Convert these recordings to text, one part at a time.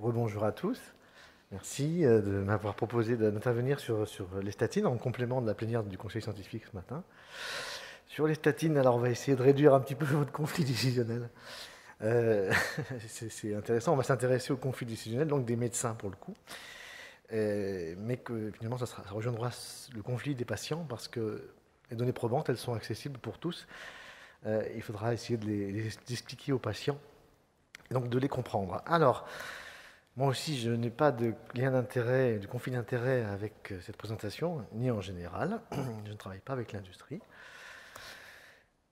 Rebonjour à tous. Merci de m'avoir proposé d'intervenir sur les statines en complément de la plénière du Conseil scientifique ce matin. Sur les statines, alors on va essayer de réduire un petit peu votre conflit décisionnel. C'est intéressant, on va s'intéresser au conflit décisionnel, donc des médecins pour le coup. Mais que finalement ça rejoindra le conflit des patients parce que les données probantes, elles sont accessibles pour tous. Il faudra essayer de les expliquer aux patients et donc de les comprendre. Alors, moi aussi, je n'ai pas de lien d'intérêt, de conflit d'intérêt avec cette présentation, ni en général. Je ne travaille pas avec l'industrie.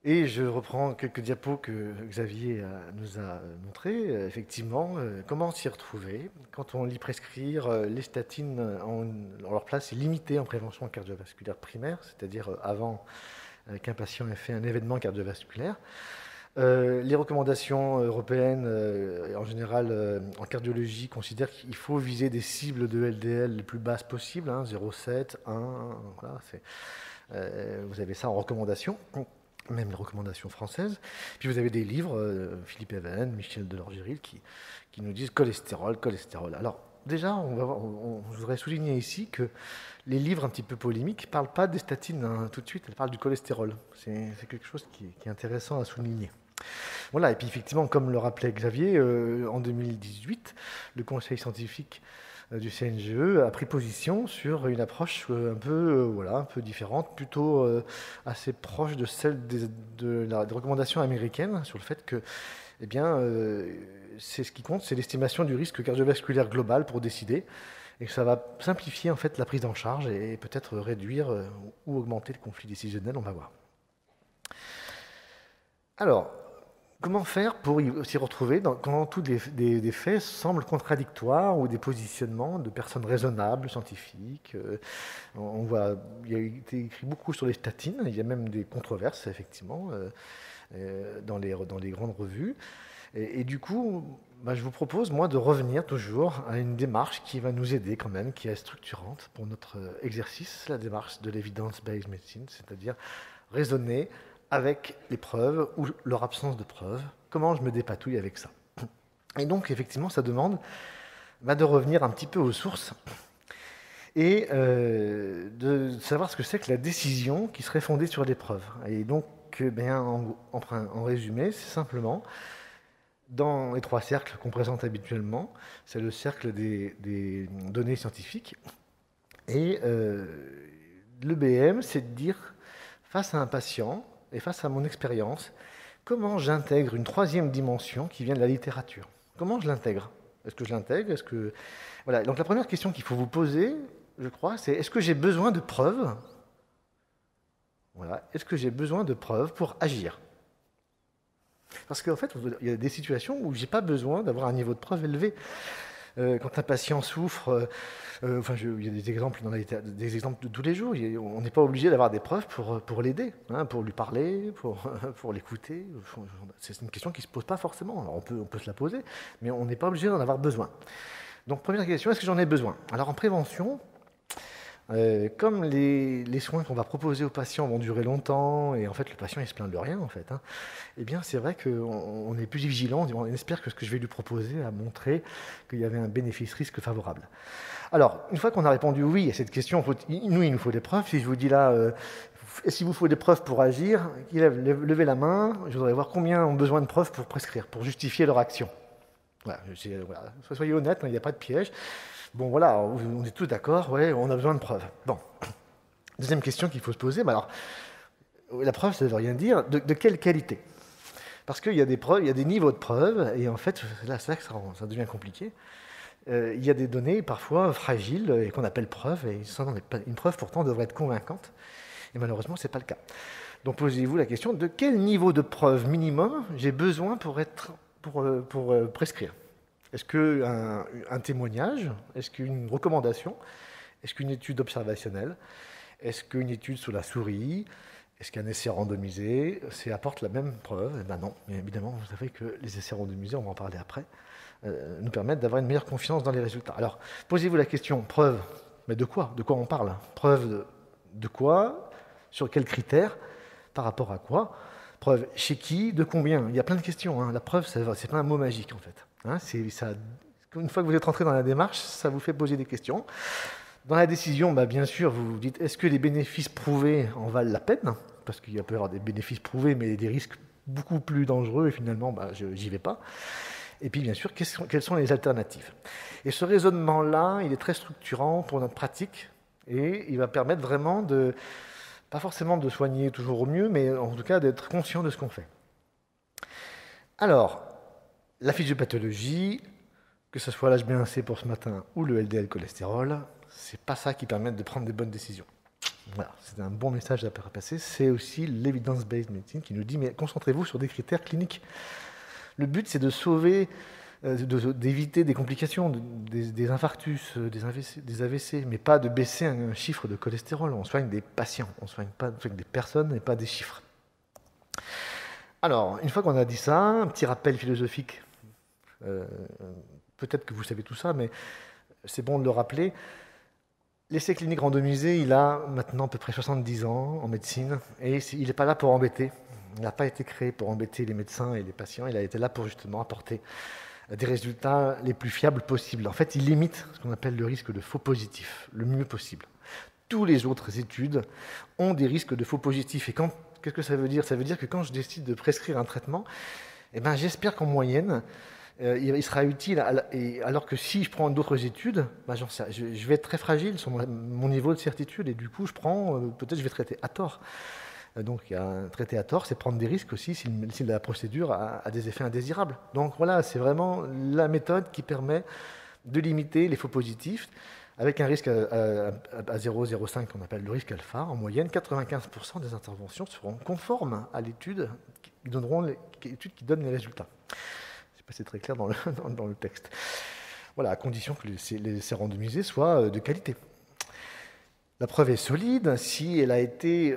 Et je reprends quelques diapos que Xavier nous a montrés. Effectivement, comment s'y retrouver quand on lit prescrire les statines en leur place est limitée en prévention cardiovasculaire primaire, c'est-à-dire avant qu'un patient ait fait un événement cardiovasculaire. Les recommandations européennes, en général en cardiologie, considèrent qu'il faut viser des cibles de LDL les plus basses possibles, 0,7, 1, voilà, vous avez ça en recommandation, même les recommandations françaises. Puis vous avez des livres, Philippe Even, Michel Delorgeril, qui nous disent cholestérol, cholestérol. Alors déjà, je voudrais souligner ici que les livres un petit peu polémiques ne parlent pas des statines tout de suite, elles parlent du cholestérol. C'est quelque chose qui est intéressant à souligner. Voilà, et puis effectivement, comme le rappelait Xavier, en 2018, le conseil scientifique du CNGE a pris position sur une approche un peu différente, plutôt assez proche de celle des recommandations américaines, sur le fait que, eh bien, c'est ce qui compte, c'est l'estimation du risque cardiovasculaire global pour décider, et que ça va simplifier en fait la prise en charge et peut-être réduire ou augmenter le conflit décisionnel, on va voir. Alors, comment faire pour s'y retrouver quand tous des faits semblent contradictoires ou des positionnements de personnes raisonnables, scientifiques on voit, il y a été écrit beaucoup sur les statines, il y a même des controverses, effectivement, dans les grandes revues. Et du coup, je vous propose, moi, de revenir toujours à une démarche qui va nous aider quand même, qui est structurante pour notre exercice, la démarche de l'evidence-based medicine, c'est-à-dire raisonner avec les preuves ou leur absence de preuves. Comment je me dépatouille avec ça? Et donc, effectivement, ça demande de revenir un petit peu aux sources et de savoir ce que c'est que la décision qui serait fondée sur les preuves. Et donc, en résumé, c'est simplement, dans les trois cercles qu'on présente habituellement, c'est le cercle des données scientifiques. Et le BM, c'est de dire, face à un patient, et face à mon expérience, comment j'intègre une troisième dimension qui vient de la littérature? Comment je l'intègre? Est-ce que je l'intègre? Voilà. Donc la première question qu'il faut vous poser, je crois, c'est est-ce que j'ai besoin de preuves? Voilà. Est-ce que j'ai besoin de preuves pour agir? Parce qu'en fait, il y a des situations où je n'ai pas besoin d'avoir un niveau de preuve élevé. Quand un patient souffre, il y a des exemples des exemples de tous les jours. On n'est pas obligé d'avoir des preuves pour l'aider, pour lui parler, pour l'écouter. C'est une question qui ne se pose pas forcément. Alors on peut se la poser, mais on n'est pas obligé d'en avoir besoin. Donc première question, est-ce que j'en ai besoin? Alors en prévention, comme les soins qu'on va proposer aux patients vont durer longtemps, et en fait le patient il se plaint de rien en fait, eh bien c'est vrai qu'on est plus vigilant, on espère que ce que je vais lui proposer a montré qu'il y avait un bénéfice-risque favorable. Alors, une fois qu'on a répondu oui à cette question, il nous faut des preuves. Si je vous dis là, s'il vous faut des preuves pour agir, levez la main, je voudrais voir combien ont besoin de preuves pour prescrire, pour justifier leur action. Voilà, soyez honnête, il n'y a pas de piège. Bon voilà, on est tous d'accord, ouais, on a besoin de preuves. Bon. Deuxième question qu'il faut se poser, alors, la preuve, ça ne veut rien dire. De quelle qualité? Parce qu'il y a des preuves, il y a des niveaux de preuves, et en fait, là, c'est là que ça devient compliqué. Il y a des données parfois fragiles et qu'on appelle preuves, et une preuve pourtant devrait être convaincante, et malheureusement, ce n'est pas le cas. Donc posez-vous la question, de quel niveau de preuve minimum j'ai besoin pour prescrire? Est-ce qu'un témoignage? Est-ce qu'une recommandation? Est-ce qu'une étude observationnelle? Est-ce qu'une étude sur la souris? Est-ce qu'un essai randomisé apporte la même preuve? Eh bien non, bien évidemment, vous savez que les essais randomisés, on va en parler après, nous permettent d'avoir une meilleure confiance dans les résultats. Alors, posez-vous la question, preuve, mais de quoi? De quoi on parle? Preuve de quoi? Sur quels critères? Par rapport à quoi? Preuve chez qui? De combien? Il y a plein de questions. La preuve, c'est pas un mot magique, en fait. Une fois que vous êtes rentré dans la démarche, ça vous fait poser des questions. Dans la décision, bien sûr, vous vous dites, est-ce que les bénéfices prouvés en valent la peine? Parce qu'il peut y avoir des bénéfices prouvés, mais des risques beaucoup plus dangereux, et finalement, j'y vais pas. Et puis, bien sûr, quelles sont les alternatives? Et ce raisonnement-là, il est très structurant pour notre pratique, et il va permettre vraiment pas forcément de soigner toujours au mieux, mais en tout cas d'être conscient de ce qu'on fait. Alors, la physiopathologie, que ce soit l'HbA1c pour ce matin ou le LDL cholestérol, c'est pas ça qui permet de prendre des bonnes décisions. Voilà, c'est un bon message à passer. C'est aussi l'evidence-based medicine qui nous dit, mais concentrez-vous sur des critères cliniques. Le but, c'est de sauver, d'éviter des complications, des infarctus, des AVC, mais pas de baisser un chiffre de cholestérol. On soigne des patients, on soigne des personnes et pas des chiffres. Alors, une fois qu'on a dit ça, un petit rappel philosophique. Peut-être que vous savez tout ça, mais c'est bon de le rappeler. L'essai clinique randomisé, il a maintenant à peu près 70 ans en médecine, et il n'est pas là pour embêter. Il n'a pas été créé pour embêter les médecins et les patients, il a été là pour justement apporter des résultats les plus fiables possibles. En fait, il limite ce qu'on appelle le risque de faux positifs, le mieux possible. Tous les autres études ont des risques de faux positifs. Et qu'est-ce que ça veut dire? Ça veut dire que quand je décide de prescrire un traitement, j'espère qu'en moyenne, il sera utile, alors que si je prends d'autres études, je vais être très fragile sur mon niveau de certitude, et du coup, peut-être je vais traiter à tort. Donc, traiter à tort, c'est prendre des risques aussi si la procédure a des effets indésirables. Donc voilà, c'est vraiment la méthode qui permet de limiter les faux positifs, avec un risque à 0,05 qu'on appelle le risque alpha. En moyenne, 95% des interventions seront conformes à l'étude qui donne les résultats. C'est très clair dans le texte. Voilà, à condition que les essais randomisés soient de qualité. La preuve est solide si elle a été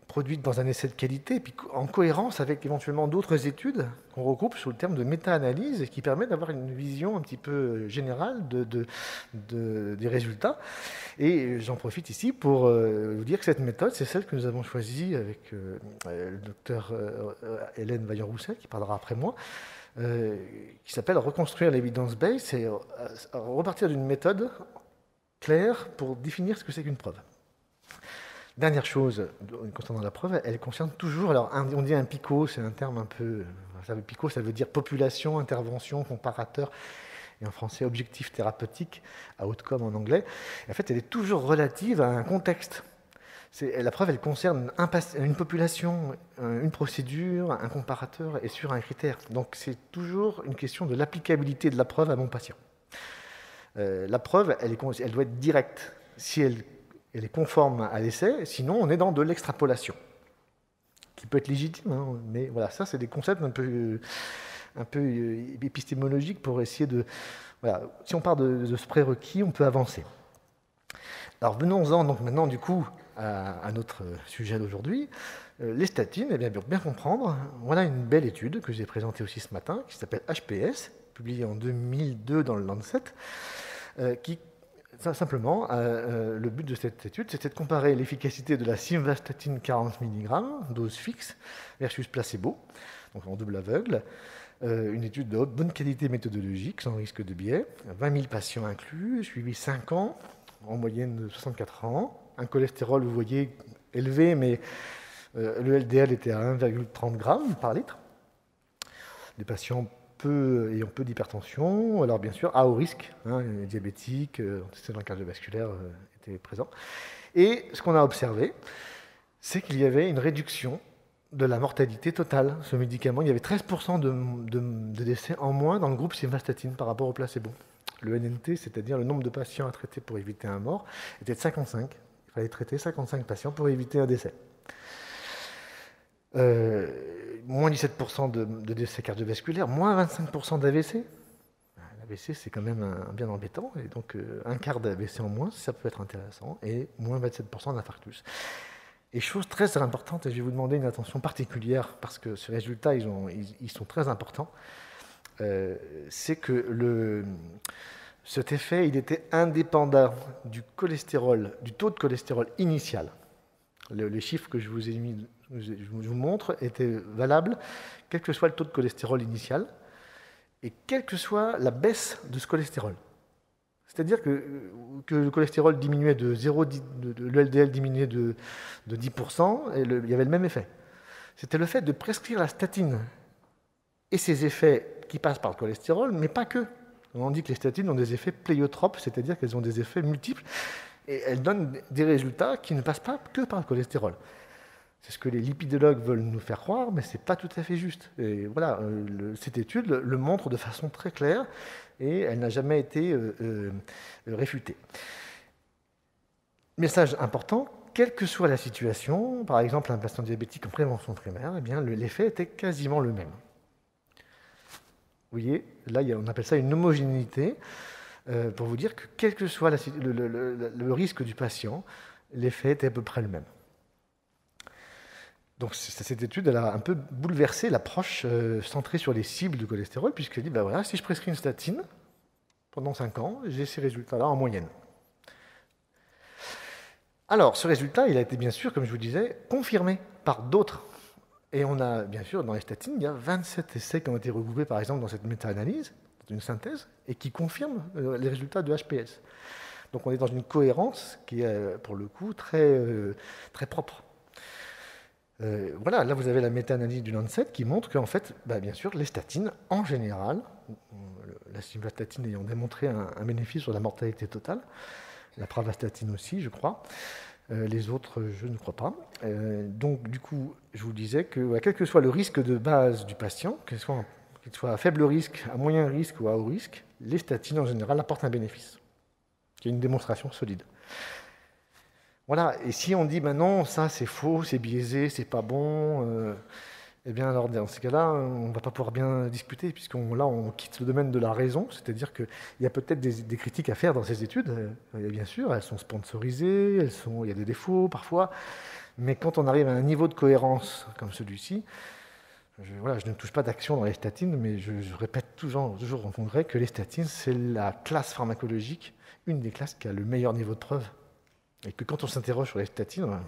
produite dans un essai de qualité, et puis en cohérence avec éventuellement d'autres études qu'on regroupe sous le terme de méta-analyse, et qui permet d'avoir une vision un petit peu générale des résultats. Et j'en profite ici pour vous dire que cette méthode, c'est celle que nous avons choisie avec le docteur Hélène Vaillant-Roussel, qui parlera après moi, qui s'appelle « Reconstruire l'évidence base », c'est repartir d'une méthode claire pour définir ce que c'est qu'une preuve. Dernière chose concernant la preuve, elle concerne toujours, alors on dit un PICO, c'est un terme un peu, PICO ça veut dire population, intervention, comparateur, et en français objectif thérapeutique, outcome en anglais. Et en fait, elle est toujours relative à un contexte. La preuve, elle concerne une population, une procédure, un comparateur et sur un critère. Donc c'est toujours une question de l'applicabilité de la preuve à mon patient. La preuve, elle doit être directe si elle est conforme à l'essai, sinon on est dans de l'extrapolation, qui peut être légitime, hein, mais voilà, ça c'est des concepts un peu épistémologiques pour essayer de... Voilà, si on part de ce prérequis, on peut avancer. Alors venons-en donc maintenant du coup à notre sujet d'aujourd'hui, les statines. Pour bien comprendre, voilà une belle étude que j'ai présentée aussi ce matin, qui s'appelle HPS, publiée en 2002 dans le Lancet, qui simplement, le but de cette étude, c'était de comparer l'efficacité de la simvastatine 40 mg, dose fixe, versus placebo, donc en double aveugle. Une étude de haute bonne qualité méthodologique, sans risque de biais, 20 000 patients inclus, suivis 5 ans, en moyenne de 64 ans. Un cholestérol, vous voyez, élevé, mais le LDL était à 1,30 g par litre. Des patients ayant peu d'hypertension, alors bien sûr à haut risque, diabétiques, antécédents cardiovasculaires étaient présents. Et ce qu'on a observé, c'est qu'il y avait une réduction de la mortalité totale. Ce médicament, il y avait 13% de décès en moins dans le groupe simvastatine par rapport au placebo. Le NNT, c'est-à-dire le nombre de patients à traiter pour éviter un mort, était de 55. Il fallait traiter 55 patients pour éviter un décès. Moins 17% de décès cardiovasculaires, moins 25% d'AVC. L'AVC, c'est quand même bien embêtant, et donc un quart d'AVC en moins, ça peut être intéressant, et moins 27% d'infarctus. Et chose très importante, et je vais vous demander une attention particulière, parce que ces résultats, ils sont très importants, c'est que cet effet, il était indépendant du cholestérol, du taux de cholestérol initial. Les chiffres que je vous montre étaient valables, quel que soit le taux de cholestérol initial, et quelle que soit la baisse de ce cholestérol. C'est-à-dire que le cholestérol diminuait de 0, le LDL diminuait de 10%, et il y avait le même effet. C'était le fait de prescrire la statine et ses effets qui passent par le cholestérol, mais pas que. On dit que les statines ont des effets pléiotropes, c'est-à-dire qu'elles ont des effets multiples, et elles donnent des résultats qui ne passent pas que par le cholestérol. C'est ce que les lipidologues veulent nous faire croire, mais ce n'est pas tout à fait juste. Et voilà, cette étude le montre de façon très claire, et elle n'a jamais été réfutée. Message important, quelle que soit la situation, par exemple un patient diabétique en prévention primaire, eh bien, l'effet était quasiment le même. Vous voyez, là, on appelle ça une homogénéité, pour vous dire que quel que soit le risque du patient, l'effet était à peu près le même. Donc cette étude, elle a un peu bouleversé l'approche centrée sur les cibles de cholestérol, puisqu'elle dit, ben voilà, si je prescris une statine, pendant 5 ans, j'ai ces résultats-là en moyenne. Alors, ce résultat, il a été bien sûr, comme je vous disais, confirmé par d'autres. Et on a, bien sûr, dans les statines, il y a 27 essais qui ont été regroupés, par exemple, dans cette méta-analyse, dans une synthèse, et qui confirment les résultats de HPS. Donc on est dans une cohérence qui est, pour le coup, très, très propre. Voilà, là vous avez la méta-analyse du Lancet qui montre qu'en fait, bien sûr, les statines, en général, la simvastatine ayant démontré un bénéfice sur la mortalité totale, la pravastatine aussi, je crois, les autres, je ne crois pas. Donc, du coup, je vous disais que, quel que soit le risque de base du patient, qu'il soit à faible risque, à moyen risque ou à haut risque, les statines, en général, apportent un bénéfice, qui est une démonstration solide. Voilà, et si on dit, non, ça c'est faux, c'est biaisé, c'est pas bon, eh bien alors dans ces cas-là, on ne va pas pouvoir bien discuter, on quitte le domaine de la raison, c'est-à-dire qu'il y a peut-être des critiques à faire dans ces études, bien sûr, elles sont sponsorisées, il y a des défauts parfois, mais quand on arrive à un niveau de cohérence comme celui-ci, je ne touche pas d'action dans les statines, mais je répète toujours en congrès que les statines, c'est la classe pharmacologique, une des classes qui a le meilleur niveau de preuve. Et que quand on s'interroge sur les statines,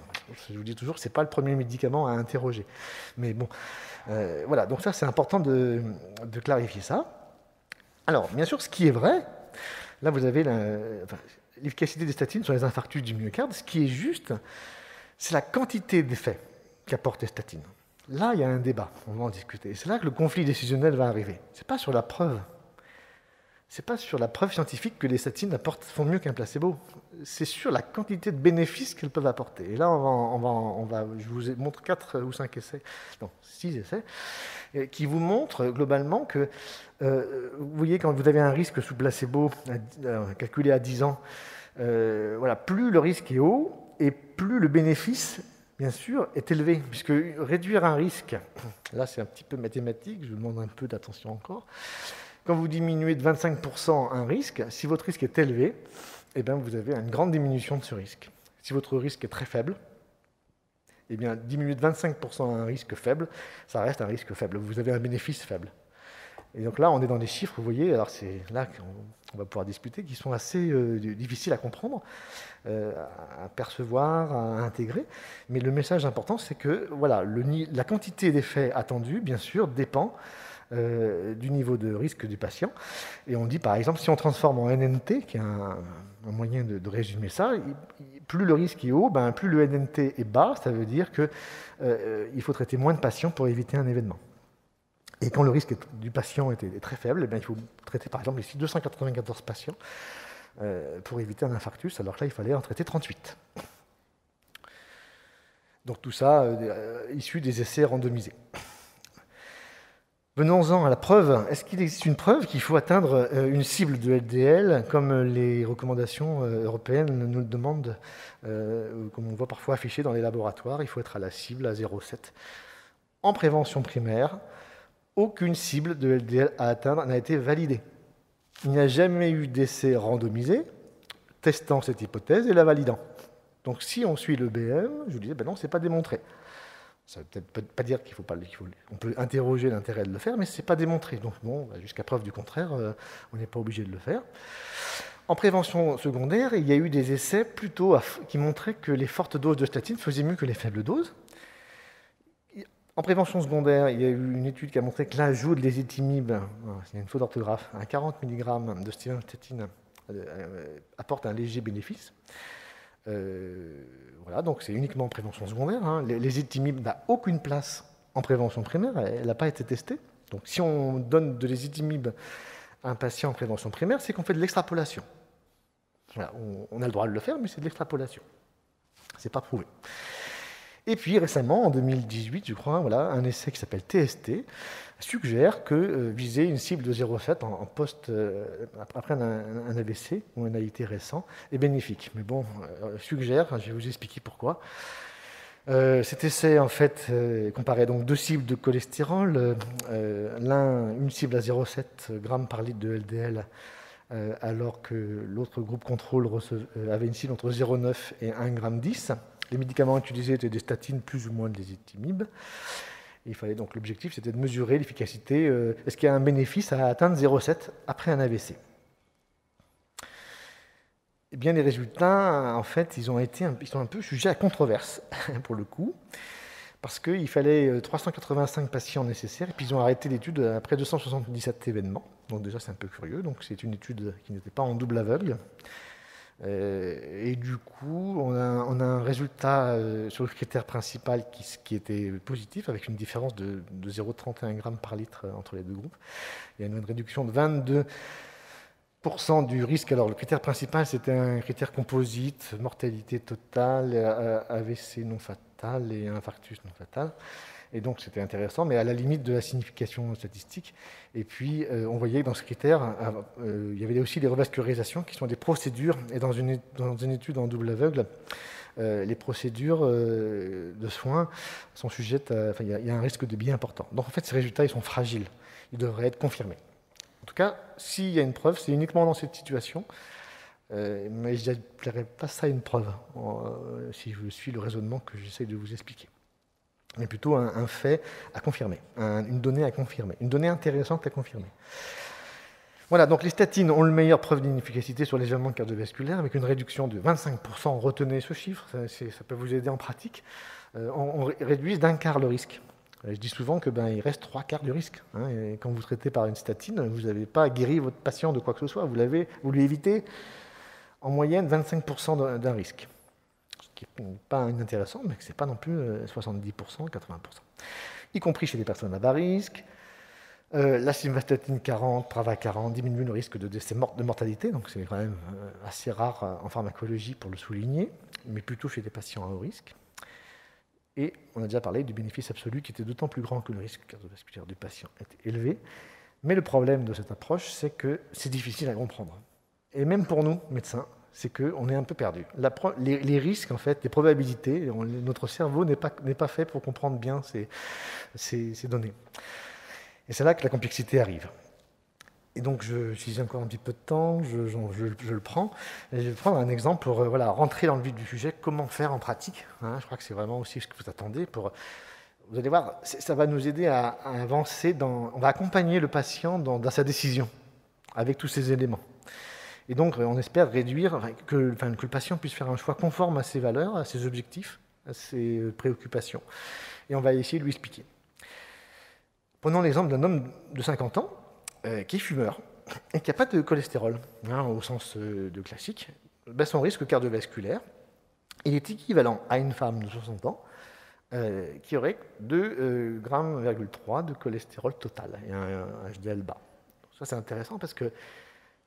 je vous dis toujours que ce n'est pas le premier médicament à interroger. Mais bon, voilà, donc ça c'est important de clarifier ça. Alors, bien sûr, ce qui est vrai, là vous avez l'efficacité des statines sur les infarctus du myocarde, ce qui est juste, c'est la quantité d'effets qu'apportent les statines. Là, il y a un débat, on va en discuter. C'est là que le conflit décisionnel va arriver. Ce n'est pas sur la preuve. C'est pas sur la preuve scientifique que les statines font mieux qu'un placebo. C'est sur la quantité de bénéfices qu'elles peuvent apporter. Et là, je vous montre 4 ou 5 essais, non, 6 essais, qui vous montrent globalement que, vous voyez, quand vous avez un risque sous placebo calculé à 10 ans, plus le risque est haut et plus le bénéfice, bien sûr, est élevé. Puisque réduire un risque, là c'est un petit peu mathématique, je vous demande un peu d'attention encore. Quand vous diminuez de 25% un risque, si votre risque est élevé, eh bien, vous avez une grande diminution de ce risque. Si votre risque est très faible, eh bien, diminuer de 25% un risque faible, ça reste un risque faible. Vous avez un bénéfice faible. Et donc là, on est dans des chiffres, vous voyez, alors c'est là qu'on va pouvoir discuter, qui sont assez difficiles à comprendre, à percevoir, à intégrer. Mais le message important, c'est que voilà, la quantité d'effets attendus, bien sûr, dépend du niveau de risque du patient. Et on dit, par exemple, si on transforme en NNT, qui est un moyen de résumer ça, plus le risque est haut, plus le NNT est bas, ça veut dire qu'il faut traiter moins de patients pour éviter un événement. Et quand le risque du patient est très faible, il faut traiter, par exemple, ici 294 patients pour éviter un infarctus, alors que là, il fallait en traiter 38. Donc tout ça issu des essais randomisés. Venons-en à la preuve. Est-ce qu'il existe une preuve qu'il faut atteindre une cible de LDL, comme les recommandations européennes nous le demandent, comme on voit parfois affiché dans les laboratoires, il faut être à la cible à 0,7. En prévention primaire, aucune cible de LDL à atteindre n'a été validée. Il n'y a jamais eu d'essai randomisé testant cette hypothèse et la validant. Donc si on suit le BM, je vous disais, non, ce n'est pas démontré. Ça ne veut peut-être pas dire on peut interroger l'intérêt de le faire, mais ce n'est pas démontré. Donc bon, jusqu'à preuve du contraire, on n'est pas obligé de le faire. En prévention secondaire, il y a eu des essais plutôt qui montraient que les fortes doses de statine faisaient mieux que les faibles doses. En prévention secondaire, il y a eu une étude qui a montré que l'ajout de l'ézetimibe, il y a une faute d'orthographe, à 40 mg de stenotidine apporte un léger bénéfice. Voilà, donc c'est uniquement en prévention secondaire. Hein. L'ézetimibe n'a aucune place en prévention primaire, elle n'a pas été testée. Donc si on donne de l'ézetimibe à un patient en prévention primaire, c'est qu'on fait de l'extrapolation. Voilà, on a le droit de le faire, mais c'est de l'extrapolation. C'est pas prouvé. Et puis récemment, en 2018, je crois, voilà, un essai qui s'appelle TST suggère que viser une cible de 0,7 en post après un AVC ou un AIT récent est bénéfique. Mais bon, suggère, je vais vous expliquer pourquoi. Cet essai, en fait, comparait donc deux cibles de cholestérol. Une cible à 0,7 g par litre de LDL, alors que l'autre groupe contrôle avait une cible entre 0,9 et 1,10 g. Les médicaments utilisés étaient des statines plus ou moins de l'ézetimibe. Il fallait donc, l'objectif, c'était de mesurer l'efficacité. Est-ce qu'il y a un bénéfice à atteindre 0,7 après un AVC? Eh bien, les résultats, en fait, ils sont un peu sujets à controverse, pour le coup, parce qu'il fallait 385 patients nécessaires, et puis ils ont arrêté l'étude après 277 événements. Donc déjà, c'est un peu curieux. Donc c'est une étude qui n'était pas en double aveugle. Et du coup, on a un résultat sur le critère principal qui était positif, avec une différence de 0,31 g par litre entre les deux groupes. Il y a une réduction de 22% du risque. Alors, le critère principal, c'était un critère composite, mortalité totale, AVC non fatal et infarctus non fatal. Et donc, c'était intéressant, mais à la limite de la signification statistique. Et puis, on voyait que dans ce critère, il y avait aussi les revascularisations, qui sont des procédures. Et dans une étude en double aveugle, les procédures de soins sont sujettes à... Enfin, il y a un risque de biais important. Donc, en fait, ces résultats, ils sont fragiles. Ils devraient être confirmés. En tout cas, s'il y a une preuve, c'est uniquement dans cette situation. Mais je n'appellerai pas ça une preuve, si je suis le raisonnement que j'essaie de vous expliquer. Mais plutôt un fait à confirmer, une donnée à confirmer, une donnée intéressante à confirmer. Voilà, donc les statines ont le meilleure preuve d'inefficacité sur les événements cardiovasculaires, avec une réduction de 25%. Retenez ce chiffre, ça peut vous aider en pratique. On réduit d'un quart le risque. Je dis souvent qu'il reste 3/4 du risque. Hein, et quand vous traitez par une statine, vous n'avez pas guéri votre patient de quoi que ce soit, vous lui évitez en moyenne 25% d'un risque. Ce qui n'est pas inintéressant, mais ce n'est pas non plus 70%, 80%. Y compris chez les personnes à bas risque. La simvastatine 40, Prava 40 diminue le risque de décès de mortalité, donc c'est quand même assez rare en pharmacologie pour le souligner, mais plutôt chez des patients à haut risque. Et on a déjà parlé du bénéfice absolu qui était d'autant plus grand que le risque cardiovasculaire du patient était élevé. Mais le problème de cette approche, c'est que c'est difficile à comprendre. Et même pour nous, médecins, c'est qu'on est un peu perdu. Les risques, en fait, les probabilités, notre cerveau n'est pas fait pour comprendre bien ces données. Et c'est là que la complexité arrive. Et donc, si j'ai encore un petit peu de temps, je le prends. Et je vais prendre un exemple pour rentrer dans le vif du sujet, comment faire en pratique. Hein, je crois que c'est vraiment aussi ce que vous attendez. Vous allez voir, ça va nous aider à avancer, on va accompagner le patient dans sa décision, avec tous ces éléments. Et donc, on espère réduire, que le patient puisse faire un choix conforme à ses valeurs, à ses objectifs, à ses préoccupations. Et on va essayer de lui expliquer. Prenons l'exemple d'un homme de 50 ans qui est fumeur et qui n'a pas de cholestérol, au sens de classique. Son risque cardiovasculaire, il est équivalent à une femme de 60 ans qui aurait 2,3 g de cholestérol total et un HDL bas. Ça, c'est intéressant parce que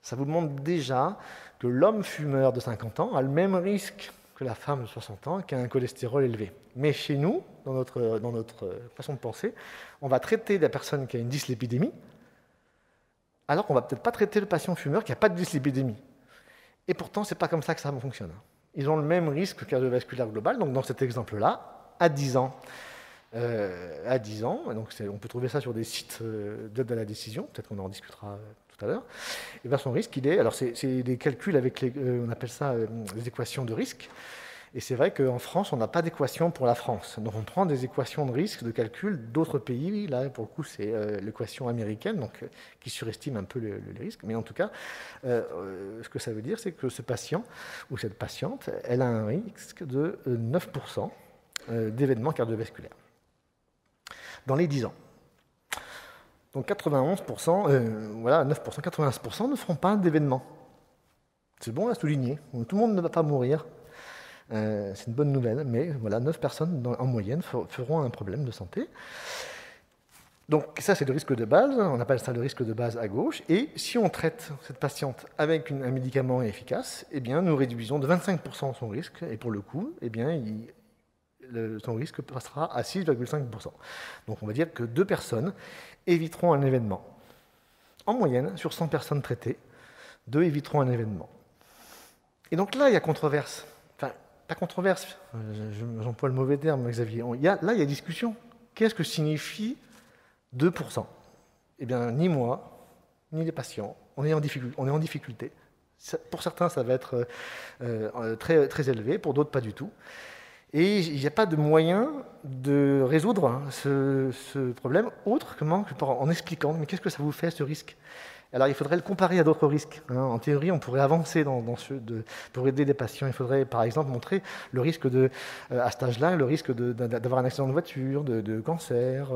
ça vous montre déjà que l'homme fumeur de 50 ans a le même risque que la femme de 60 ans qui a un cholestérol élevé. Mais chez nous, dans notre façon de penser, on va traiter la personne qui a une dyslipidémie, alors qu'on ne va peut-être pas traiter le patient fumeur qui n'a pas de dyslipidémie. Et pourtant, ce n'est pas comme ça que ça fonctionne. Ils ont le même risque cardiovasculaire global, donc dans cet exemple-là, à 10 ans. Donc on peut trouver ça sur des sites d'aide à la décision, peut-être qu'on en discutera tout à l'heure. Et bien son risque, c'est des calculs avec on appelle ça des équations de risque. Et c'est vrai qu'en France, on n'a pas d'équation pour la France. Donc on prend des équations de risque, de calcul d'autres pays. Là, pour le coup, c'est l'équation américaine, donc, qui surestime un peu les risques. Mais en tout cas, ce que ça veut dire, c'est que ce patient ou cette patiente, elle a un risque de 9% d'événements cardiovasculaires. dans les 10 ans. Donc 91%, 9%, 91% ne feront pas d'événement. C'est bon à souligner. Tout le monde ne va pas mourir. C'est une bonne nouvelle, mais voilà, 9 personnes en moyenne feront un problème de santé. Donc ça, c'est le risque de base, on appelle ça le risque de base à gauche, et si on traite cette patiente avec un médicament efficace, eh bien, nous réduisons de 25% son risque, et pour le coup, eh bien, son risque passera à 6,5%. Donc on va dire que 2 personnes éviteront un événement. En moyenne, sur 100 personnes traitées, 2 éviteront un événement. Et donc là, il y a controverse. Enfin, pas controverse, j'emploie le mauvais terme, Xavier. Là, il y a discussion. Qu'est-ce que signifie 2%? Eh bien, ni moi, ni les patients, on est en difficulté. Pour certains, ça va être très, très élevé, pour d'autres, pas du tout. Et il n'y a pas de moyen de résoudre ce problème autre que en expliquant, mais qu'est-ce que ça vous fait, ce risque? Alors, il faudrait le comparer à d'autres risques. En théorie, on pourrait avancer pour aider les patients. Il faudrait, par exemple, montrer le risque à cet âge-là, le risque d'avoir un accident de voiture, de cancer.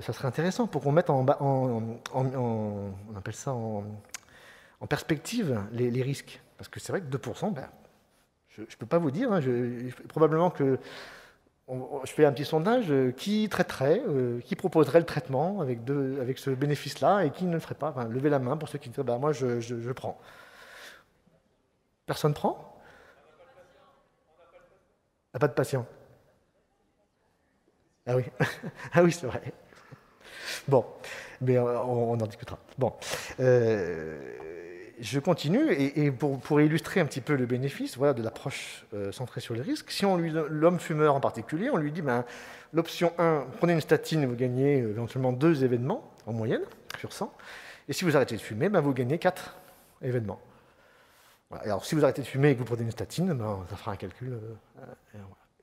Ça serait intéressant pour qu'on mette on appelle ça en perspective les risques. Parce que c'est vrai que 2%, je ne peux pas vous dire. Probablement que je fais un petit sondage, qui traiterait, qui proposerait le traitement avec ce bénéfice-là et qui ne le ferait pas. Enfin, levez la main pour ceux qui disent moi je prends. Personne prend? On n'a pas de patient. Ah oui, ah oui, c'est vrai. Bon, mais on en discutera. Bon, je continue, et pour illustrer un petit peu le bénéfice de l'approche centrée sur les risques, si l'homme fumeur en particulier, on lui dit, l'option 1, prenez une statine, vous gagnez éventuellement 2 événements en moyenne sur 100, et si vous arrêtez de fumer, vous gagnez 4 événements. Voilà. Alors si vous arrêtez de fumer et que vous prenez une statine, ça fera un calcul.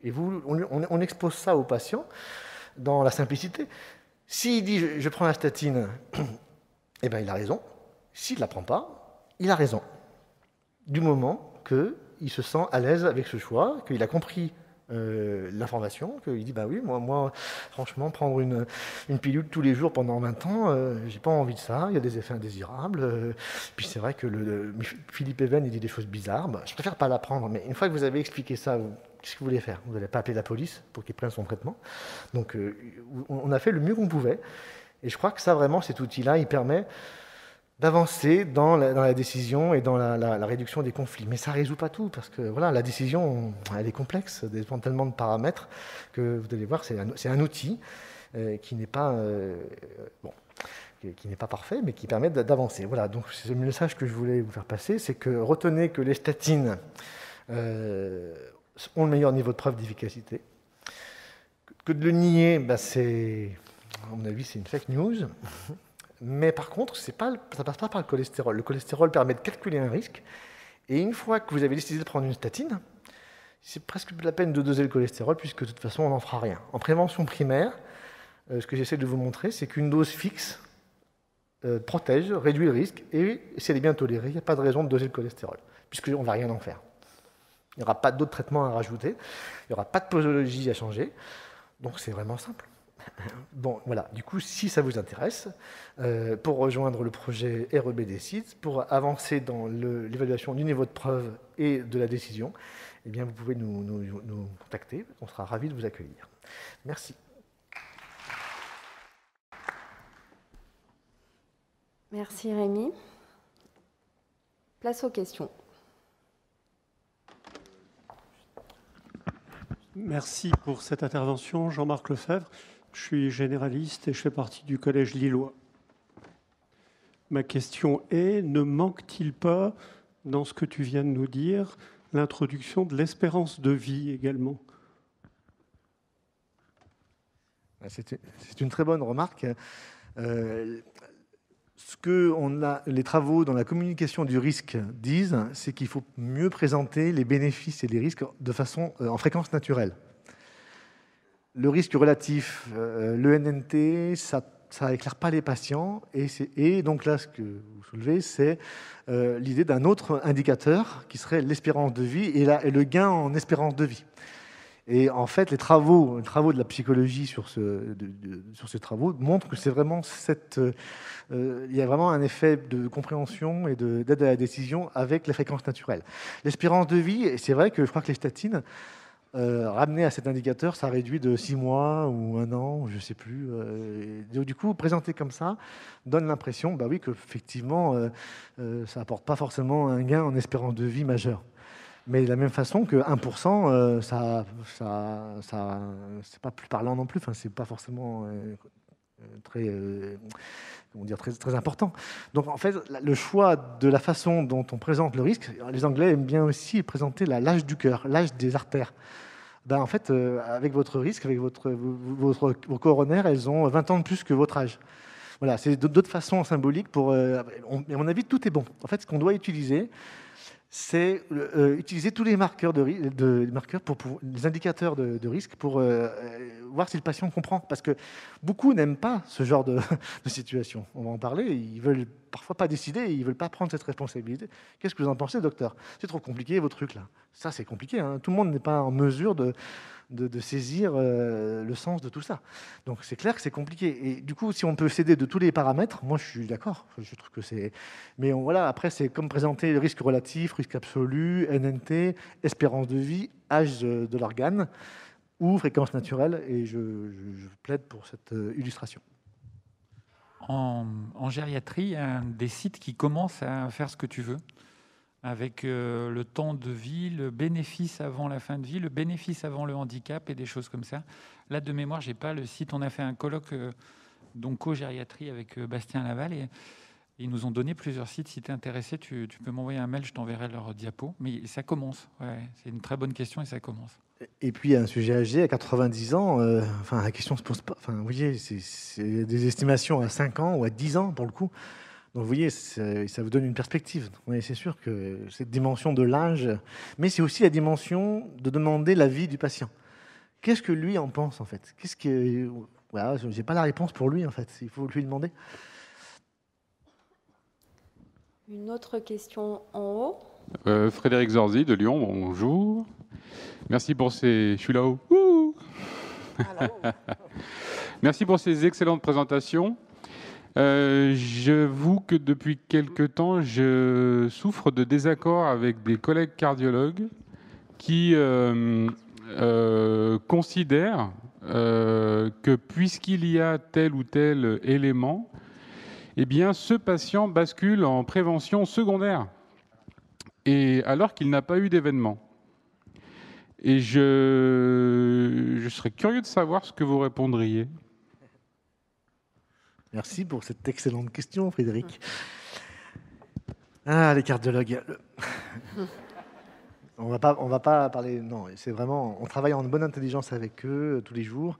Et on expose ça au patient dans la simplicité. S'il dit, je prends la statine, eh bien il a raison. S'il ne la prend pas, il a raison, du moment qu'il se sent à l'aise avec ce choix, qu'il a compris l'information, qu'il dit oui, moi franchement, prendre une pilule tous les jours pendant 20 ans, j'ai pas envie de ça, il y a des effets indésirables, puis c'est vrai que Philippe Even, il dit des choses bizarres, je préfère pas la prendre, mais une fois que vous avez expliqué ça, qu'est-ce que vous voulez faire? Vous n'allez pas appeler la police pour qu'il prenne son traitement. Donc on a fait le mieux qu'on pouvait, et je crois que ça vraiment, cet outil-là, il permet d'avancer dans la décision et dans la réduction des conflits. Mais ça ne résout pas tout, parce que la décision, elle est complexe, elle dépend tellement de paramètres que vous allez voir, c'est un outil qui n'est pas parfait, mais qui permet d'avancer. Voilà, donc c'est le message que je voulais vous faire passer, c'est que retenez que les statines ont le meilleur niveau de preuve d'efficacité, que de le nier, à mon avis, c'est une fake news. Mais par contre, ça ne passe pas par le cholestérol. Le cholestérol permet de calculer un risque. Et une fois que vous avez décidé de prendre une statine, c'est presque la peine de doser le cholestérol, puisque de toute façon, on n'en fera rien. En prévention primaire, ce que j'essaie de vous montrer, c'est qu'une dose fixe protège, réduit le risque, et si elle est bien tolérée, il n'y a pas de raison de doser le cholestérol, puisqu'on ne va rien en faire. Il n'y aura pas d'autres traitements à rajouter, il n'y aura pas de posologie à changer, donc c'est vraiment simple. Bon, voilà, du coup, si ça vous intéresse, pour rejoindre le projet REB-Décide, pour avancer dans l'évaluation du niveau de preuve et de la décision, eh bien, vous pouvez nous contacter, on sera ravis de vous accueillir. Merci. Merci Rémi. Place aux questions. Merci pour cette intervention, Jean-Marc Lefebvre. Je suis généraliste et je fais partie du Collège lillois. Ma question est, ne manque-t-il pas, dans ce que tu viens de nous dire, l'introduction de l'espérance de vie également? C'est une très bonne remarque. Ce que les travaux dans la communication du risque disent, c'est qu'il faut mieux présenter les bénéfices et les risques de façon en fréquence naturelle. Le risque relatif, le NNT, ça éclaire pas les patients, et donc là, ce que vous soulevez, c'est l'idée d'un autre indicateur qui serait l'espérance de vie et le gain en espérance de vie. Et en fait, les travaux de la psychologie sur sur ces travaux montrent que c'est vraiment il y a vraiment un effet de compréhension et d'aide à la décision avec la fréquence naturelle. L'espérance de vie, et c'est vrai que je crois que les statines, ramenées à cet indicateur, ça réduit de 6 mois ou 1 an, je ne sais plus. Du coup, présenté comme ça, donne l'impression, bah oui, qu'effectivement, ça n'apporte pas forcément un gain en espérance de vie majeur. Mais de la même façon que 1%, c'est pas plus parlant non plus. Enfin, c'est pas forcément très, comment dire, très important. Donc, en fait, le choix de la façon dont on présente le risque, les Anglais aiment bien aussi présenter l'âge du cœur, l'âge des artères. Ben, en fait, avec votre risque, avec vos coronaires, elles ont 20 ans de plus que votre âge. Voilà, c'est d'autres façons symboliques pour. À mon avis, tout est bon. En fait, ce qu'on doit utiliser, c'est utiliser tous les marqueurs les indicateurs de risque pour voir si le patient comprend. Parce que beaucoup n'aiment pas ce genre de situation. On va en parler. Ils veulent parfois pas décider. Ils veulent pas prendre cette responsabilité. Qu'est-ce que vous en pensez, docteur? C'est trop compliqué, vos trucs là. Ça, c'est compliqué. Hein. Tout le monde n'est pas en mesure de saisir le sens de tout ça. Donc c'est clair que c'est compliqué. Et du coup, si on peut s'aider de tous les paramètres, moi je suis d'accord. Je trouve que c'est. Mais voilà, après c'est comme présenter le risque relatif, risque absolu, NNT, espérance de vie, âge de l'organe ou fréquence naturelle. Et je plaide pour cette illustration. En gériatrie, il y a des sites qui commencent à faire ce que tu veux, avec le temps de vie, le bénéfice avant la fin de vie, le bénéfice avant le handicap et des choses comme ça. Là, de mémoire, j'ai pas le site. On a fait un colloque co-gériatrie avec Bastien Laval et ils nous ont donné plusieurs sites. Si tu es intéressé, tu peux m'envoyer un mail, je t'enverrai leur diapo. Mais ça commence. Ouais, c'est une très bonne question et ça commence. Et puis, un sujet âgé à 90 ans, enfin, la question ne se pose pas. Enfin, vous voyez, c'est des estimations à 5 ans ou à 10 ans, pour le coup. Donc, vous voyez, ça vous donne une perspective. Oui, c'est sûr que cette dimension de l'âge, mais c'est aussi la dimension de demander l'avis du patient. Qu'est-ce que lui en pense, en fait? Voilà, j'ai pas la réponse pour lui, en fait. Il faut lui demander. Une autre question en haut. Frédéric Zorzi de Lyon, bonjour. Merci pour ces... Je suis là-haut. Ouh. Merci pour ces excellentes présentations. J'avoue que depuis quelque temps, je souffre de désaccords avec des collègues cardiologues qui considèrent que puisqu'il y a tel ou tel élément, eh bien, ce patient bascule en prévention secondaire, et alors qu'il n'a pas eu d'événement. Et je serais curieux de savoir ce que vous répondriez. Merci pour cette excellente question, Frédéric. Ah, les cardiologues. On va pas parler. Non, c'est vraiment. On travaille en bonne intelligence avec eux tous les jours.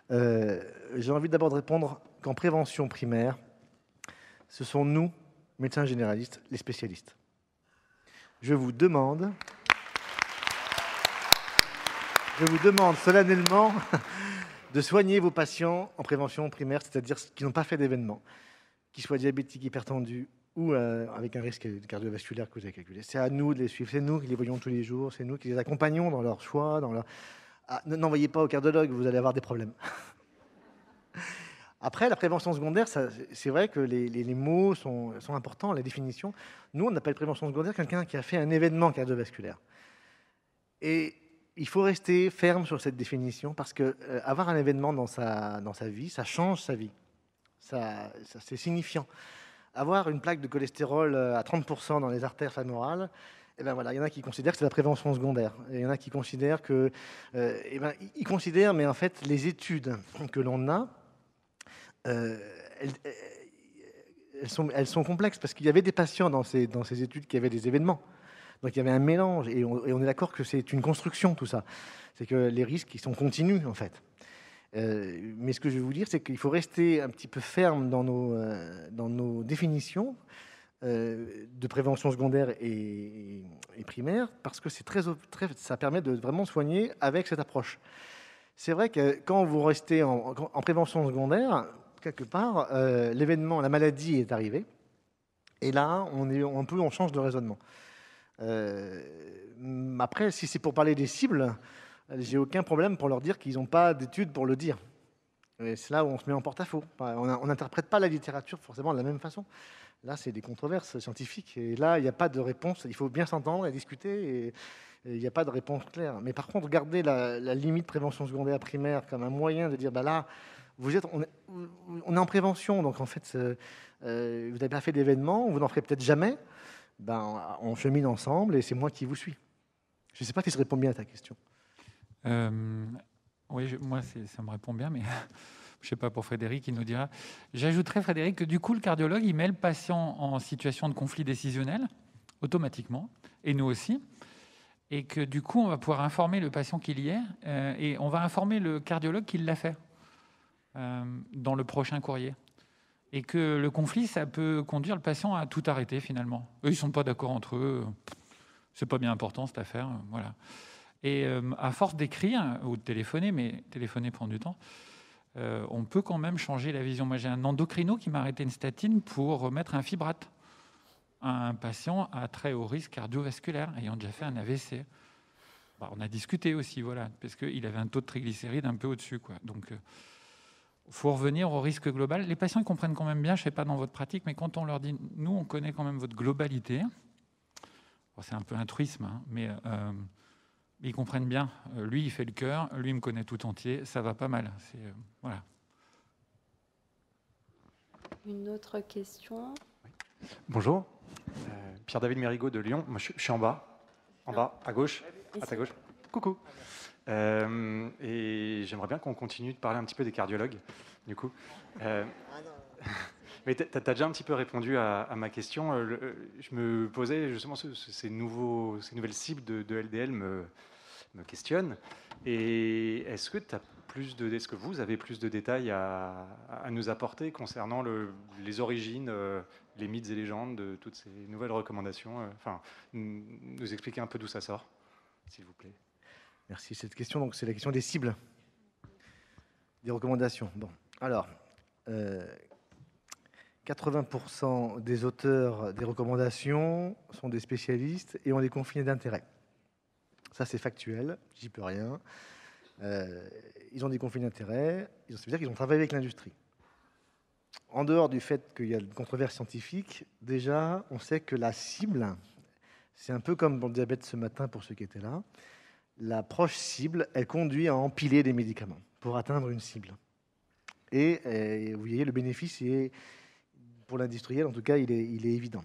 J'ai envie d'abord de répondre qu'en prévention primaire, ce sont nous, médecins généralistes, les spécialistes. Je vous demande solennellement de soigner vos patients en prévention primaire, c'est-à-dire qui n'ont pas fait d'événement, qu'ils soient diabétiques, hypertendus ou avec un risque cardiovasculaire que vous avez calculé. C'est à nous de les suivre, c'est nous qui les voyons tous les jours, c'est nous qui les accompagnons dans leur choix. N'envoyez pas au cardiologue, vous allez avoir des problèmes. Après, la prévention secondaire, c'est vrai que les mots sont importants, la définition. Nous, on appelle prévention secondaire quelqu'un qui a fait un événement cardiovasculaire. Et il faut rester ferme sur cette définition parce que avoir un événement dans sa vie, ça change sa vie. Ça c'est signifiant. Avoir une plaque de cholestérol à 30% dans les artères fémorales, eh ben voilà, il y en a qui considèrent que c'est la prévention secondaire. Et il y en a qui considèrent que, ils considèrent, mais en fait, les études que l'on a, elles sont complexes parce qu'il y avait des patients dans ces études qui avaient des événements. Donc il y avait un mélange et on est d'accord que c'est une construction tout ça. C'est que les risques ils sont continus en fait. Mais ce que je vais vous dire, c'est qu'il faut rester un petit peu ferme dans nos définitions de prévention secondaire et primaire parce que c'est ça permet de vraiment soigner avec cette approche. C'est vrai que quand vous restez en prévention secondaire, quelque part, l'événement, la maladie est arrivée et là, on change de raisonnement. Après, si c'est pour parler des cibles, j'ai aucun problème pour leur dire qu'ils n'ont pas d'études pour le dire. Et c'est là où on se met en porte-à-faux. On n'interprète pas la littérature forcément de la même façon. Là, c'est des controverses scientifiques. Et là, il n'y a pas de réponse. Il faut bien s'entendre et discuter. Et il n'y a pas de réponse claire. Mais par contre, garder la limite prévention secondaire primaire comme un moyen de dire, là, on est en prévention. Donc, en fait, vous n'avez pas fait d'événement, vous n'en ferez peut-être jamais. On chemine ensemble et c'est moi qui vous suis. Je ne sais pas si ça répond bien à ta question. Oui, moi, ça me répond bien, mais je ne sais pas pour Frédéric, il nous dira. J'ajouterais, Frédéric, que du coup, le cardiologue, il met le patient en situation de conflit décisionnel, automatiquement, et nous aussi, et que du coup, on va pouvoir informer le patient qu'il y est, et on va informer le cardiologue qu'il l'a fait dans le prochain courrier. Et que le conflit, ça peut conduire le patient à tout arrêter, finalement. Eux, ils ne sont pas d'accord entre eux, c'est pas bien important, cette affaire, voilà. Et à force d'écrire ou de téléphoner, mais téléphoner prend du temps, on peut quand même changer la vision. Moi, j'ai un endocrino qui m'a arrêté une statine pour mettre un fibrate à un patient à très haut risque cardiovasculaire, ayant déjà fait un AVC. On a discuté aussi, voilà, parce qu'il avait un taux de triglycérides un peu au-dessus, quoi. Donc, il faut revenir au risque global. Les patients, ils comprennent quand même bien, je ne sais pas dans votre pratique, mais quand on leur dit, nous, on connaît quand même votre globalité, bon, c'est un peu un truisme, hein, mais ils comprennent bien. Lui, il fait le cœur, lui, il me connaît tout entier, ça va pas mal. Voilà. Une autre question. Bonjour, Pierre-David Mérigot de Lyon. Moi, je suis en bas, à gauche, à ta gauche. Coucou. Et j'aimerais bien qu'on continue de parler un petit peu des cardiologues, du coup. Mais tu as déjà un petit peu répondu à ma question. Je me posais justement ces nouvelles cibles de LDL me questionnent. Et est-ce que vous avez plus de détails à nous apporter concernant les origines, les mythes et légendes de toutes ces nouvelles recommandations, nous expliquer un peu d'où ça sort, s'il vous plaît. Merci. Cette question, donc, c'est la question des cibles, des recommandations. Bon, alors, 80% des auteurs des recommandations sont des spécialistes et ont des conflits d'intérêts. Ça, c'est factuel, j'y peux rien. Ils ont des conflits d'intérêts, ça veut dire qu'ils ont travaillé avec l'industrie. En dehors du fait qu'il y a une controverse scientifique, déjà, on sait que la cible, c'est un peu comme pour le diabète ce matin, pour ceux qui étaient là, l'approche cible, elle conduit à empiler des médicaments pour atteindre une cible. Et vous voyez, le bénéfice, pour l'industriel, en tout cas, il est évident.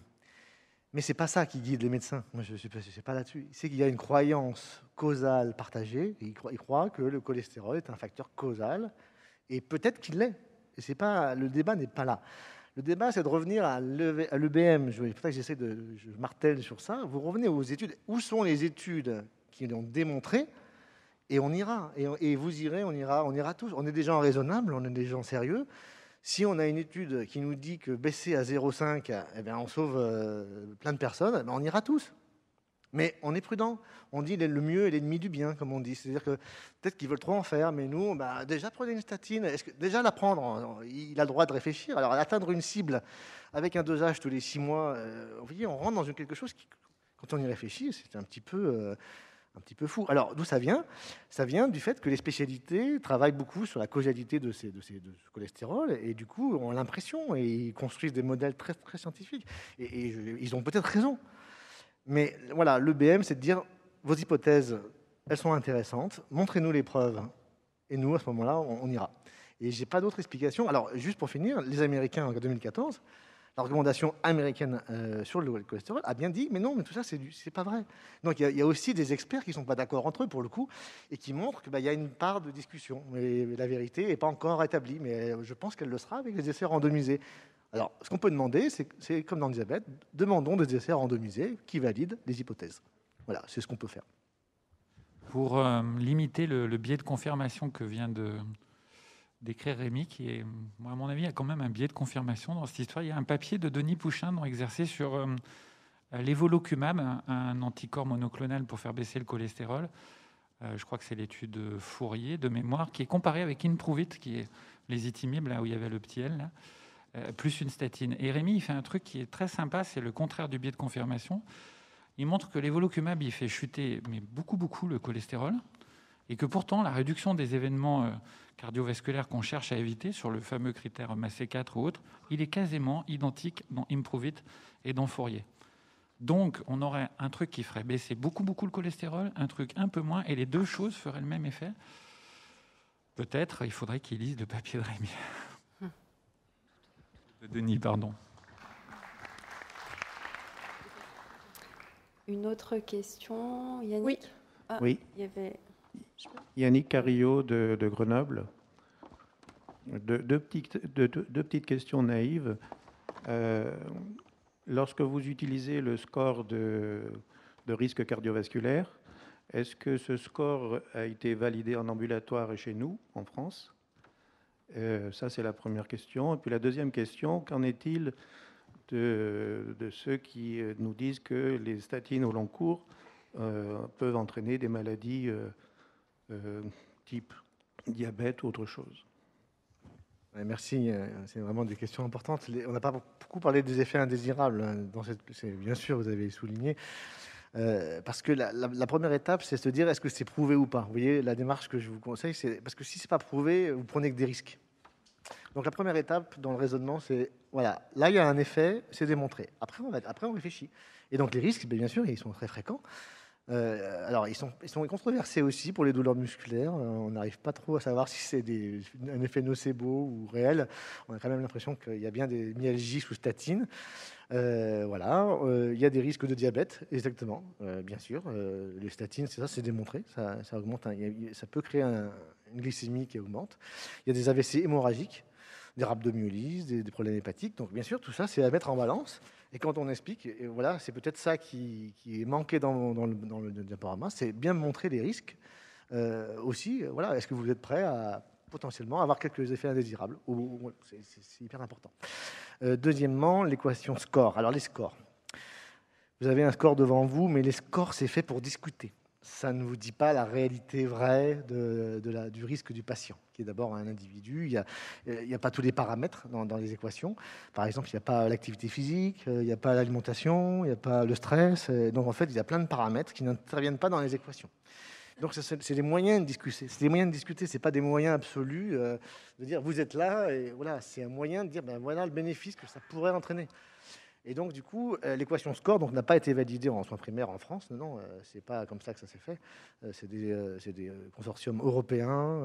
Mais ce n'est pas ça qui guide les médecins. Moi, je ne suis pas là-dessus. C'est qu'il y a une croyance causale partagée. Ils croient que le cholestérol est un facteur causal. Et peut-être qu'il l'est. Le débat n'est pas là. Le débat, c'est de revenir à l'EBM. C'est pour ça que je martèle sur ça. Vous revenez aux études. Où sont les études qui l'ont démontré? Et on ira. Et vous irez, on ira tous. On est des gens raisonnables, on est des gens sérieux. Si on a une étude qui nous dit que baisser à 0,5, on sauve plein de personnes, on ira tous. Mais on est prudent. On dit le mieux est l'ennemi du bien, comme on dit. C'est-à-dire que peut-être qu'ils veulent trop en faire, mais nous, déjà prenez une statine. Déjà la prendre, il a le droit de réfléchir. Alors atteindre une cible avec un dosage tous les 6 mois, vous voyez, on rentre dans quelque chose qui, quand on y réfléchit, c'est un petit peu fou. Alors, d'où ça vient? Ça vient du fait que les spécialités travaillent beaucoup sur la causalité de ce cholestérol et du coup, ont l'impression et ils construisent des modèles très, très scientifiques. Et ils ont peut-être raison. Mais voilà, l'EBM, c'est de dire vos hypothèses, elles sont intéressantes, montrez-nous les preuves. Et nous, à ce moment-là, on ira. Et je n'ai pas d'autre explication. Alors, juste pour finir, les Américains, en 2014, la recommandation américaine sur le cholestérol a bien dit, mais non, mais tout ça, c'est pas vrai. Donc, il y a aussi des experts qui ne sont pas d'accord entre eux, pour le coup, et qui montrent qu'il y a une part de discussion. Mais la vérité n'est pas encore établie, mais je pense qu'elle le sera avec les essais randomisés. Alors, ce qu'on peut demander, c'est comme dans le diabète, demandons des essais randomisés qui valident les hypothèses. Voilà, c'est ce qu'on peut faire. Pour limiter le biais de confirmation que vient d'écrire Rémi, qui est, moi, à mon avis, il y a quand même un biais de confirmation dans cette histoire. Il y a un papier de Denis Pouchin dans Exercer sur l'évolucumab, un anticorps monoclonal pour faire baisser le cholestérol. Je crois que c'est l'étude Fourier de mémoire, qui est comparée avec Inpruvit, qui est l'ézitimib, là où il y avait le petit L, là, plus une statine. Et Rémi, il fait un truc qui est très sympa, c'est le contraire du biais de confirmation. Il montre que l'évolucumab, il fait chuter beaucoup le cholestérol, Et que pourtant, la réduction des événements cardiovasculaires qu'on cherche à éviter, sur le fameux critère MACE4 ou autre, il est quasiment identique dans Improve It et dans Fourier. Donc, on aurait un truc qui ferait baisser beaucoup le cholestérol, un truc un peu moins, et les deux choses feraient le même effet. Peut-être, il faudrait qu'ils lisent le papier de Rémi. De Denis, pardon. Une autre question, Yannick? Oui. Ah, Oui. Il y avait... Yannick Carillot de Grenoble. Deux petites questions naïves. Lorsque vous utilisez le score de risque cardiovasculaire, est-ce que ce score a été validé en ambulatoire et chez nous, en France? Ça, c'est la première question. Et puis la deuxième question, qu'en est-il de ceux qui nous disent que les statines au long cours peuvent entraîner des maladies type diabète ou autre chose? Merci, c'est vraiment des questions importantes. On n'a pas beaucoup parlé des effets indésirables, hein, bien sûr, vous avez souligné, parce que la première étape, c'est se dire est-ce que c'est prouvé ou pas. Vous voyez, la démarche que je vous conseille, c'est parce que si c'est pas prouvé, vous prenez que des risques. Donc la première étape dans le raisonnement, c'est voilà, là il y a un effet, c'est démontré. Après on réfléchit. Et donc les risques, bien sûr, ils sont très fréquents. Alors, ils sont controversés aussi pour les douleurs musculaires. On n'arrive pas trop à savoir si c'est un effet nocebo ou réel. On a quand même l'impression qu'il y a bien des myalgies sous statine. Voilà. Il y a des risques de diabète, exactement, bien sûr. Les statines, c'est démontré. Ça augmente. Ça peut créer une glycémie qui augmente. Il y a des AVC hémorragiques, des rhabdomyolyses, des problèmes hépatiques. Donc, bien sûr, tout ça, c'est à mettre en balance. Et quand on explique, et voilà, c'est peut-être ça qui est manqué dans le diaporama, c'est bien montrer les risques. Aussi, voilà, est-ce que vous êtes prêt à potentiellement avoir quelques effets indésirables? C'est hyper important. Deuxièmement, l'équation score. Alors les scores. Vous avez un score devant vous, mais les scores, c'est fait pour discuter. Ça ne vous dit pas la réalité vraie du risque du patient, qui est d'abord un individu. Il n'y a pas tous les paramètres dans les équations. Par exemple, il n'y a pas l'activité physique, il n'y a pas l'alimentation, il n'y a pas le stress. Donc, en fait, il y a plein de paramètres qui n'interviennent pas dans les équations. Donc, c'est des moyens de discuter. C'est des moyens de discuter, ce n'est pas des moyens absolus de dire vous êtes là, et voilà, c'est un moyen de dire ben, voilà le bénéfice que ça pourrait entraîner. Et donc, du coup, l'équation score n'a pas été validée en soins primaires en France. Non, c'est pas comme ça que ça s'est fait. C'est des consortiums européens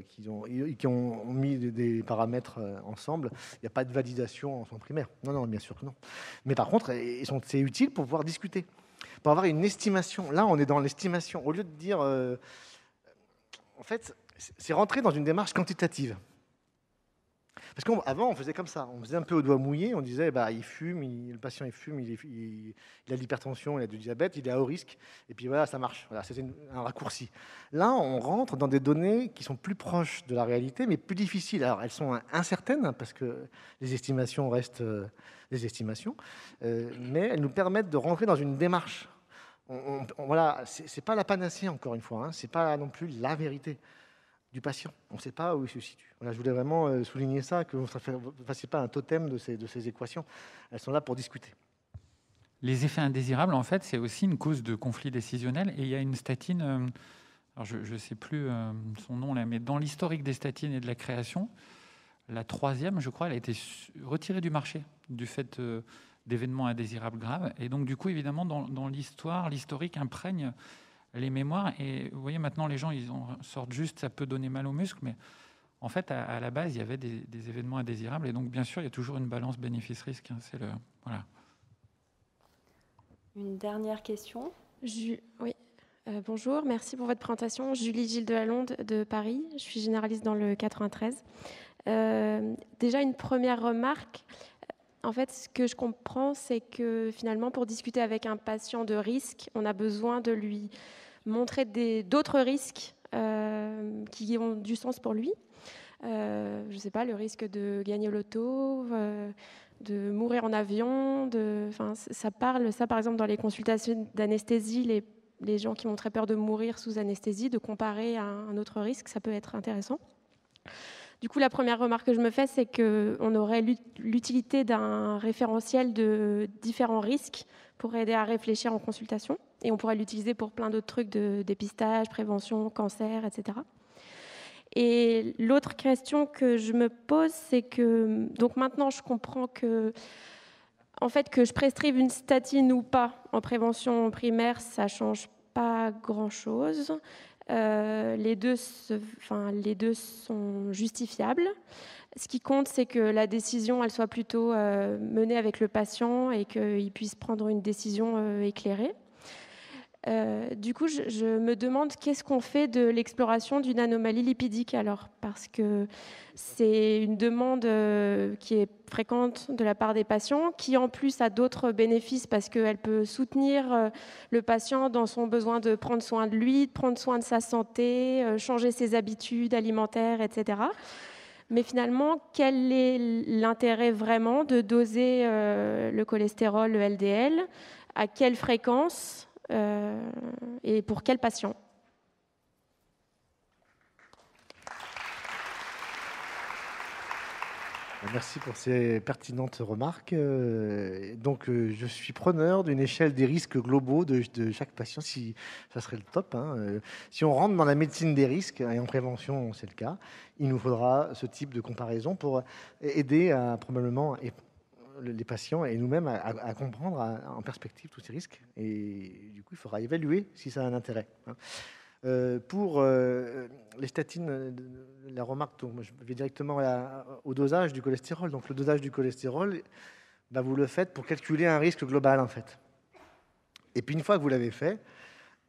qui ont mis des paramètres ensemble. Il n'y a pas de validation en soins primaires. Non, bien sûr que non. Mais par contre, c'est utile pour pouvoir discuter, pour avoir une estimation. Là, on est dans l'estimation. Au lieu de dire... en fait, c'est rentrer dans une démarche quantitative. Parce qu'avant, on faisait comme ça. On faisait un peu au doigt mouillé. On disait, il fume, le patient il fume, il a de l'hypertension, il a du diabète, il est à haut risque. Et puis voilà, ça marche. Voilà, c'était un raccourci. Là, on rentre dans des données qui sont plus proches de la réalité, mais plus difficiles. Alors, elles sont incertaines, parce que les estimations restent des estimations, mais elles nous permettent de rentrer dans une démarche. Voilà, c'est pas la panacée, encore une fois. C'est pas non plus la vérité du patient. On ne sait pas où il se situe. Voilà, je voulais vraiment souligner ça, que vous ne fassiez pas un totem de ces équations. Elles sont là pour discuter. Les effets indésirables, en fait, c'est aussi une cause de conflit décisionnel. Et il y a une statine, alors je ne sais plus son nom là, mais dans l'historique des statines et de la création, la troisième, je crois, elle a été retirée du marché du fait d'événements indésirables graves. Et donc, du coup, évidemment, dans l'historique imprègne les mémoires. Et vous voyez, maintenant, les gens, ils en sortent juste, ça peut donner mal aux muscles, mais en fait, à la base, il y avait des événements indésirables. Et donc, bien sûr, il y a toujours une balance bénéfice-risque. Hein, voilà. Une dernière question. Oui. Bonjour, merci pour votre présentation. Julie Gilles de Lalonde de Paris. Je suis généraliste dans le 93. Déjà, une première remarque. En fait, ce que je comprends, c'est que finalement, pour discuter avec un patient de risque, on a besoin de lui montrer d'autres risques qui ont du sens pour lui. Je ne sais pas, le risque de gagner au loto, de mourir en avion. Ça parle, par exemple, dans les consultations d'anesthésie, les gens qui ont très peur de mourir sous anesthésie, de comparer à un autre risque, ça peut être intéressant. Du coup, la première remarque que je me fais, c'est qu'on aurait l'utilité d'un référentiel de différents risques pour aider à réfléchir en consultation. Et on pourrait l'utiliser pour plein d'autres trucs de dépistage, prévention, cancer, etc. Et l'autre question que je me pose, c'est que donc maintenant je comprends que en fait que je prescrive une statine ou pas en prévention primaire, ça change pas grand-chose. Les deux sont justifiables. Ce qui compte, c'est que la décision, elle soit plutôt menée avec le patient et qu'il puisse prendre une décision éclairée. Du coup, je me demande qu'est-ce qu'on fait de l'exploration d'une anomalie lipidique alors, parce que c'est une demande qui est fréquente de la part des patients, qui en plus a d'autres bénéfices parce qu'elle peut soutenir le patient dans son besoin de prendre soin de lui, de prendre soin de sa santé, changer ses habitudes alimentaires, etc. Mais finalement, quel est l'intérêt vraiment de doser le cholestérol, le LDL, à quelle fréquence et pour quel patient? Merci pour ces pertinentes remarques. Donc, je suis preneur d'une échelle des risques globaux de chaque patient, si ça serait le top. Si on rentre dans la médecine des risques, et en prévention, c'est le cas, il nous faudra ce type de comparaison pour aider à probablement les patients et nous-mêmes à comprendre en perspective tous ces risques. Et du coup, il faudra évaluer si ça a un intérêt. Pour les statines, la remarque, donc, je vais directement au dosage du cholestérol. Donc le dosage du cholestérol, vous le faites pour calculer un risque global en fait. Et puis une fois que vous l'avez fait,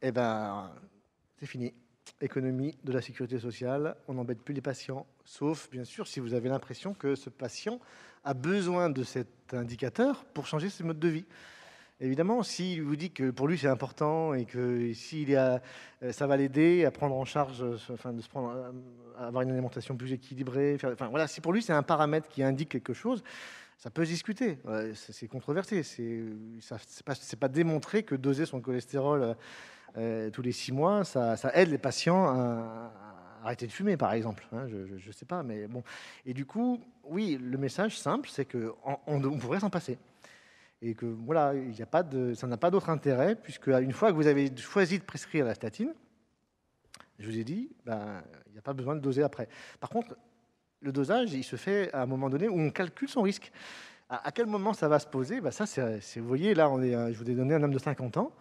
c'est fini. Économie de la sécurité sociale, on n'embête plus les patients, sauf bien sûr si vous avez l'impression que ce patient a besoin de cet indicateur pour changer ses modes de vie. Évidemment, s'il vous dit que pour lui c'est important et que ça va l'aider à prendre en charge, à avoir une alimentation plus équilibrée, si pour lui c'est un paramètre qui indique quelque chose, ça peut se discuter. C'est controversé. C'est pas démontré que doser son cholestérol tous les 6 mois, ça aide les patients à arrêter de fumer, par exemple. Je sais pas, mais bon. Et du coup, oui, le message simple, c'est qu'on pourrait s'en passer. Et que voilà, ça n'a pas d'autre intérêt, puisque une fois que vous avez choisi de prescrire la statine, je vous ai dit, il n'y a pas besoin de doser après. Par contre, le dosage, il se fait à un moment donné où on calcule son risque. À quel moment ça va se poser? Vous voyez, là, je vous ai donné un homme de 50 ans.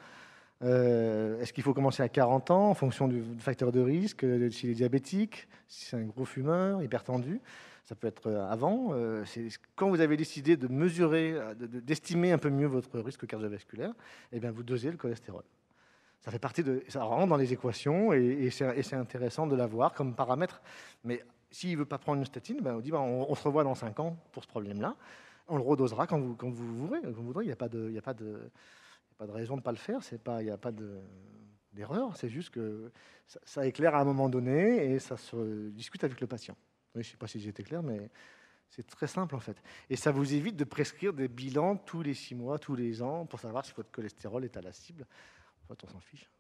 Est-ce qu'il faut commencer à 40 ans en fonction du facteur de risque, s'il est diabétique, si c'est un gros fumeur, hypertendu? Ça peut être avant. Quand vous avez décidé de mesurer, d'estimer un peu mieux votre risque cardiovasculaire, vous dosez le cholestérol. Ça fait partie ça rentre dans les équations et c'est intéressant de l'avoir comme paramètre. Mais s'il ne veut pas prendre une statine, on dit on se revoit dans 5 ans pour ce problème-là. On le redosera quand vous voudrez. Il n'y a pas de raison de ne pas le faire. Il n'y a pas d'erreur. C'est juste que ça éclaire à un moment donné et ça se discute avec le patient. Oui, je ne sais pas si j'ai été clair, mais c'est très simple en fait. Et ça vous évite de prescrire des bilans tous les 6 mois, tous les ans, pour savoir si votre cholestérol est à la cible. En fait, on s'en fiche.